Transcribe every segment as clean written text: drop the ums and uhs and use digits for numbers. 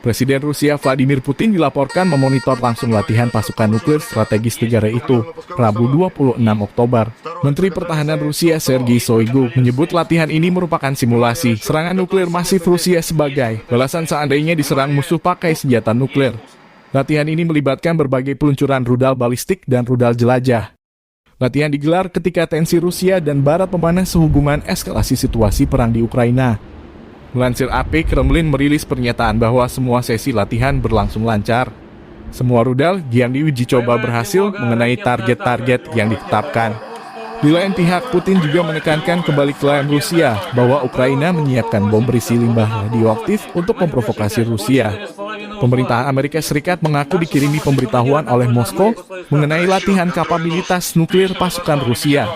Presiden Rusia Vladimir Putin dilaporkan memonitor langsung latihan pasukan nuklir strategis negara itu, Rabu 26 Oktober. Menteri Pertahanan Rusia Sergei Shoigu menyebut latihan ini merupakan simulasi serangan nuklir masif Rusia sebagai balasan seandainya diserang musuh pakai senjata nuklir. Latihan ini melibatkan berbagai peluncuran rudal balistik dan rudal jelajah. Latihan digelar ketika tensi Rusia dan Barat memanas sehubungan eskalasi situasi perang di Ukraina. Melansir AP, Kremlin merilis pernyataan bahwa semua sesi latihan berlangsung lancar. Semua rudal yang diuji coba berhasil mengenai target-target yang ditetapkan. Di lain pihak, Putin juga menekankan kembali klaim Rusia bahwa Ukraina menyiapkan bom berisi limbah radioaktif untuk memprovokasi Rusia. Pemerintah Amerika Serikat mengaku dikirimi pemberitahuan oleh Moskow mengenai latihan kapabilitas nuklir pasukan Rusia.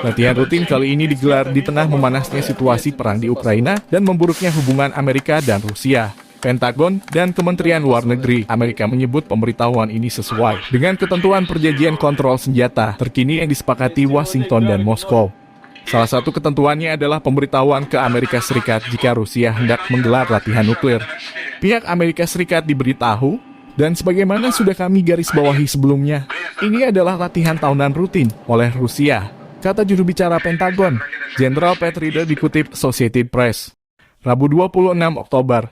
Latihan rutin kali ini digelar di tengah memanasnya situasi perang di Ukraina dan memburuknya hubungan Amerika dan Rusia. Pentagon dan Kementerian Luar Negeri Amerika menyebut pemberitahuan ini sesuai dengan ketentuan perjanjian kontrol senjata terkini yang disepakati Washington dan Moskow. Salah satu ketentuannya adalah pemberitahuan ke Amerika Serikat jika Rusia hendak menggelar latihan nuklir. Pihak Amerika Serikat diberitahu, dan sebagaimana sudah kami garis bawahi sebelumnya, ini adalah latihan tahunan rutin oleh Rusia, kata juru bicara Pentagon, Jenderal Pat Ryder dikutip Associated Press. Rabu 26 Oktober,